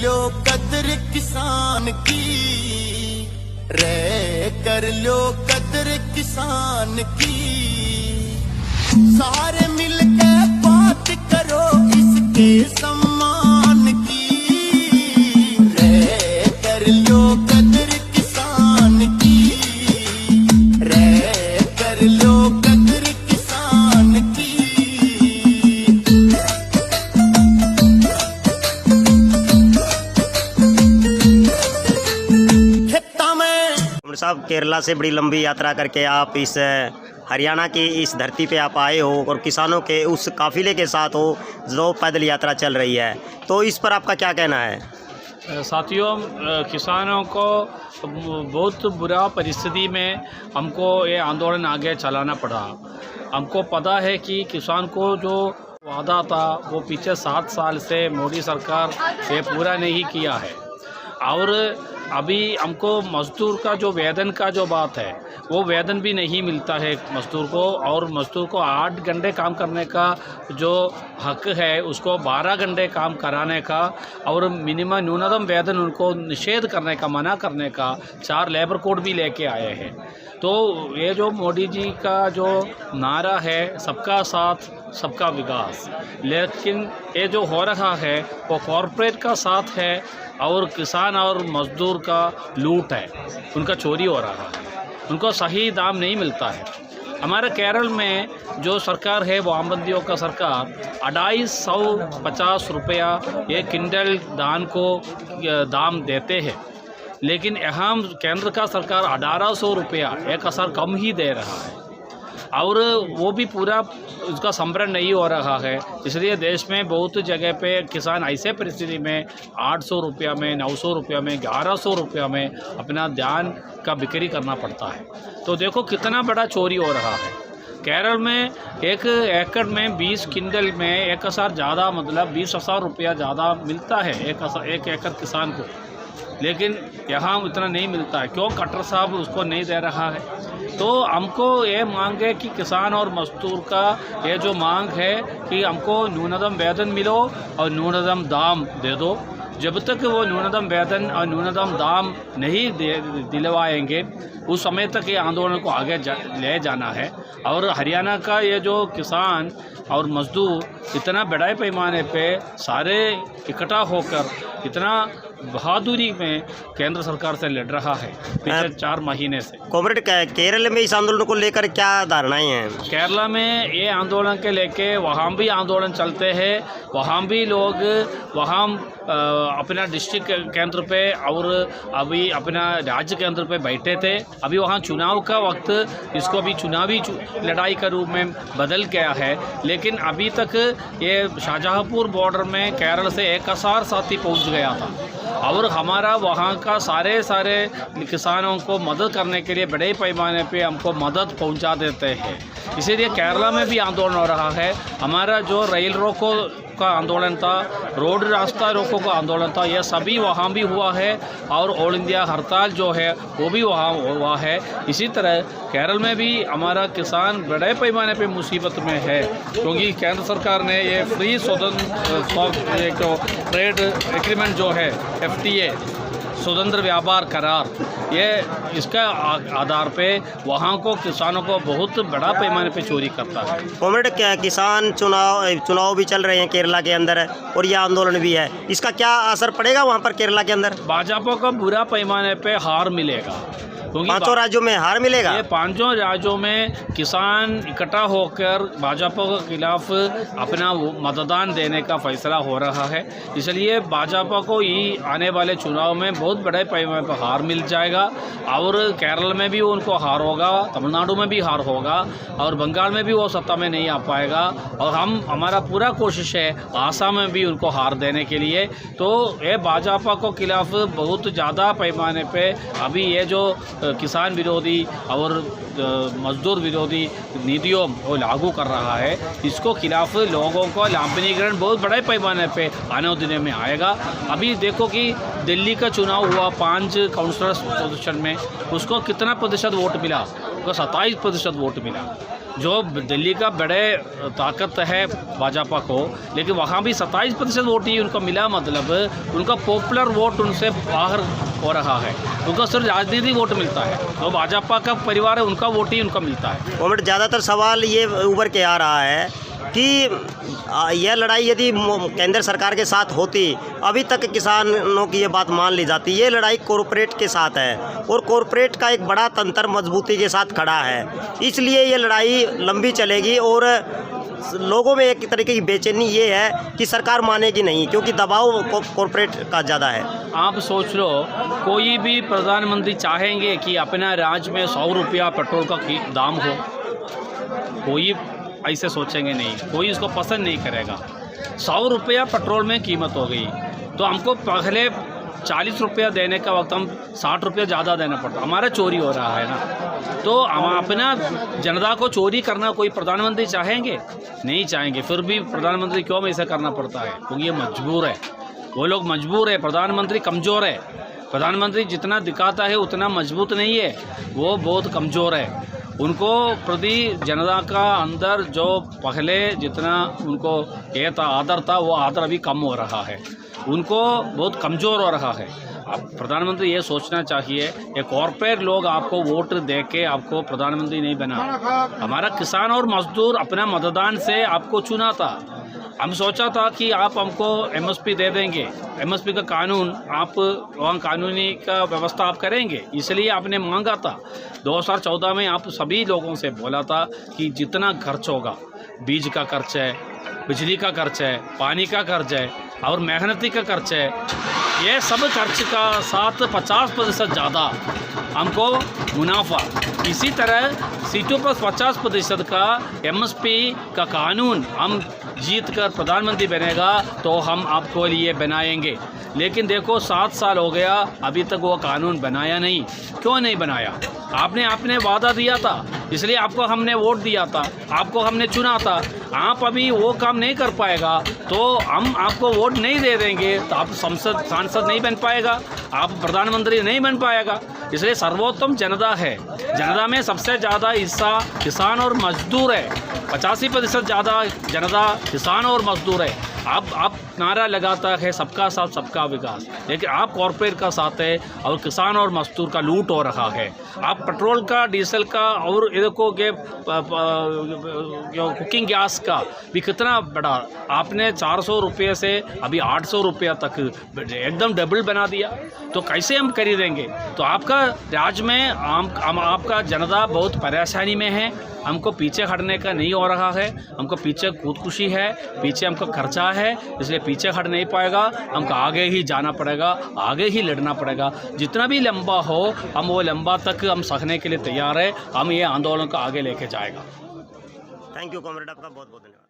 लो कदर किसान की, रे कर लो कदर किसान की। सारे मिलके बात करो इसके सम्मान की, रे कर लो कदर किसान की, रे कर लो कदर किसान की। साहब, केरला से बड़ी लंबी यात्रा करके आप इस हरियाणा की इस धरती पे आप आए हो और किसानों के उस काफिले के साथ हो जो पैदल यात्रा चल रही है, तो इस पर आपका क्या कहना है? साथियों, किसानों को बहुत बुरा परिस्थिति में हमको ये आंदोलन आगे चलाना पड़ा। हमको पता है कि किसान को जो वादा था वो पीछे 7 साल से मोदी सरकार ये पूरा नहीं किया है। और अभी हमको मज़दूर का जो वेतन का जो बात है वो वेतन भी नहीं मिलता है मज़दूर को, और मज़दूर को 8 घंटे काम करने का जो हक है उसको 12 घंटे काम कराने का, और मिनिमम न्यूनतम वेतन उनको निषेध करने का, मना करने का 4 लेबर कोड भी लेके आए हैं। तो ये जो मोदी जी का जो नारा है सबका साथ सबका विकास, लेकिन ये जो हो रहा है वो कॉरपोरेट का साथ है और किसान और मज़दूर का लूट है, उनका चोरी हो रहा है, उनको सही दाम नहीं मिलता है। हमारे केरल में जो सरकार है वो आमबंदियों का सरकार 250 रुपया एक क्विंटल धान को दाम देते हैं, लेकिन यहाँ केंद्र का सरकार 1800 रुपया 1000 कम ही दे रहा है, और वो भी पूरा उसका संभरण नहीं हो रहा है। इसलिए देश में बहुत जगह पे किसान ऐसे परिस्थिति में 800 रुपया में, 900 रुपया में, 1100 रुपया में अपना धान का बिक्री करना पड़ता है। तो देखो कितना बड़ा चोरी हो रहा है। केरल में 1 एकड़ में 20 क्विंटल में 1000 ज़्यादा, मतलब 20,000 रुपया ज़्यादा मिलता है 1 एकड़ किसान को, लेकिन यहाँ उतना नहीं मिलता है। क्यों? खट्टर साहब उसको नहीं दे रहा है। तो हमको ये मांग है कि किसान और मजदूर का ये जो मांग है कि हमको न्यूनतम वेतन मिलो और न्यूनतम दाम दे दो। जब तक वो न्यूनतम वेतन और न्यूनतम दाम नहीं दिलवाएंगे उस समय तक ये आंदोलन को आगे ले जाना है। और हरियाणा का ये जो किसान और मजदूर इतना बड़े पैमाने पे सारे इकट्ठा होकर इतना बहादुरी में केंद्र सरकार से लड़ रहा है पिछले 4 महीने से। कॉमरेड, केरल में इस आंदोलन को लेकर क्या धारणाएं हैं? केरला में ये आंदोलन के लेके वहाँ भी आंदोलन चलते हैं, वहाँ भी लोग वहाँ अपना डिस्ट्रिक्ट केंद्र पे और अभी अपना राज्य केंद्र पे बैठे थे। अभी वहाँ चुनाव का वक्त, इसको भी चुनावी लड़ाई का रूप में बदल गया है, लेकिन अभी तक ये शाहजहाँपुर बॉर्डर में केरल से 1000 साथी पहुँच गया था, और हमारा वहाँ का सारे किसानों को मदद करने के लिए बड़े पैमाने पे हमको मदद पहुँचा देते हैं। इसीलिए केरला में भी आंदोलन हो रहा है। हमारा जो रेल रोको का आंदोलन था, रोड रास्ता रोको का आंदोलन था, यह सभी वहाँ भी हुआ है, और ऑल इंडिया हड़ताल जो है वो भी वहाँ हुआ है। इसी तरह केरल में भी हमारा किसान बड़े पैमाने पे मुसीबत में है, क्योंकि केंद्र सरकार ने ये फ्री ट्रेड एग्रीमेंट जो है FTA, स्वतंत्र व्यापार करार, ये इसका आधार पे वहाँ को किसानों को बहुत बड़ा पैमाने पे चोरी करता है। कॉमरेड, क्या किसान चुनाव भी चल रहे हैं केरला के अंदर और ये आंदोलन भी है, इसका क्या असर पड़ेगा वहाँ पर केरला के अंदर? भाजपा को बुरा पैमाने पे हार मिलेगा, क्योंकि 5 राज्यों में हार मिलेगा। ये 5 राज्यों में किसान इकट्ठा होकर भाजपा के खिलाफ अपना मतदान देने का फैसला हो रहा है। इसलिए भाजपा को ही आने वाले चुनाव में बहुत बड़े पैमाने पर हार मिल जाएगा, और केरल में भी उनको हार होगा, तमिलनाडु में भी हार होगा, और बंगाल में भी वो सत्ता में नहीं आ पाएगा। और हमारा पूरा कोशिश है आसाम में भी उनको हार देने के लिए। तो ये भाजपा को खिलाफ बहुत ज़्यादा पैमाने पर अभी ये जो किसान विरोधी और मजदूर विरोधी नीतियों को लागू कर रहा है, इसको खिलाफ लोगों को लांपनीकरण बहुत बड़े पैमाने पे आने दिन में आएगा। अभी देखो कि दिल्ली का चुनाव हुआ 5 काउंसिलर्स पोजीशन में, उसको कितना प्रतिशत वोट मिला? उसको 27% वोट मिला। जो दिल्ली का बड़े ताकत है भाजपा को, लेकिन वहाँ भी 27% वोट ही उनको मिला, मतलब उनका पॉपुलर वोट उनसे बाहर हो रहा है, उनका सिर्फ राजनीतिक वोट मिलता है। तो भाजपा का परिवार है, उनका वोट ही उनका मिलता है। कॉमरेड, ज़्यादातर सवाल ये उभर के आ रहा है कि यह लड़ाई यदि केंद्र सरकार के साथ होती, अभी तक किसानों की ये बात मान ली जाती। ये लड़ाई कॉरपोरेट के साथ है और कॉरपोरेट का एक बड़ा तंत्र मजबूती के साथ खड़ा है, इसलिए ये लड़ाई लंबी चलेगी और लोगों में एक तरीके की बेचैनी ये है कि सरकार मानेगी नहीं, क्योंकि दबाव कॉरपोरेट का ज़्यादा है। आप सोच लो, कोई भी प्रधानमंत्री चाहेंगे कि अपना राज्य में 100 रुपया पेट्रोल का दाम हो? कोई ऐसे सोचेंगे नहीं, कोई इसको पसंद नहीं करेगा। 100 रुपया पेट्रोल में कीमत हो गई, तो हमको पहले 40 रुपया देने का वक्त हम 60 रुपया ज़्यादा देना पड़ता, हमारा चोरी हो रहा है ना। तो हम अपना जनता को चोरी करना कोई प्रधानमंत्री चाहेंगे? नहीं चाहेंगे। फिर भी प्रधानमंत्री क्यों ऐसा करना पड़ता है? क्योंकि ये मजबूर है, वो लोग मजबूर है। प्रधानमंत्री कमज़ोर है, प्रधानमंत्री जितना दिखाता है उतना मजबूत नहीं है, वो बहुत कमज़ोर है। उनको प्रति जनता का अंदर जो पहले जितना उनको ये था आदर था, वो आदर अभी कम हो रहा है, उनको बहुत कमज़ोर हो रहा है। अब प्रधानमंत्री ये सोचना चाहिए, ये कॉर्पोरेट लोग आपको वोट दे के आपको प्रधानमंत्री नहीं बना। हमारा किसान और मजदूर अपना मतदान से आपको चुना था। हम सोचा था कि आप हमको एमएसपी दे देंगे, एमएसपी का कानून आप वहाँ कानूनी का व्यवस्था आप करेंगे, इसलिए आपने मांगा था। 2014 में आप सभी लोगों से बोला था कि जितना खर्च होगा, बीज का खर्च है, बिजली का खर्च है, पानी का खर्च है और मेहनती का खर्च है, ये सब खर्च का साथ 50% ज़्यादा हमको मुनाफा। इसी तरह सीटों पर 50% का एमएसपी का कानून हम जीत कर प्रधानमंत्री बनेगा तो हम आपको लिए बनाएंगे। लेकिन देखो 7 साल हो गया, अभी तक वो कानून बनाया नहीं। क्यों नहीं बनाया? आपने वादा दिया था, इसलिए आपको हमने वोट दिया था, आपको हमने चुना था। आप अभी वो काम नहीं कर पाएगा तो हम आपको वोट नहीं दे देंगे, तो आप सांसद नहीं बन पाएगा, आप प्रधानमंत्री नहीं बन पाएगा। इसलिए सर्वोत्तम जनता है, जनता में सबसे ज़्यादा हिस्सा किसान और मजदूर है। 85% ज़्यादा जनता किसान और मजदूर है। आप नारा लगाता है सबका साथ सबका विकास, लेकिन आप कॉर्पोरेट का साथ है और किसान और मजदूर का लूट हो रहा है। आप पेट्रोल का, डीजल का और देखो कि कुकिंग गैस का भी कितना बड़ा, आपने 400 रुपये से अभी 800 रुपया तक एकदम डबल बना दिया, तो कैसे हम खरीदेंगे? तो आपका राज्य में आपका जनता बहुत परेशानी में है। हमको पीछे हटने का नहीं हो रहा है, हमको पीछे खुदकुशी है, पीछे हमको खर्चा है, इसलिए पीछे हट नहीं पाएगा। हमको आगे ही जाना पड़ेगा, आगे ही लड़ना पड़ेगा। जितना भी लंबा हो, हम वो लंबा तक हम सहने के लिए तैयार है। हम ये आंदोलन को आगे लेके जाएगा। थैंक यू कॉमरेड, आपका बहुत बहुत धन्यवाद।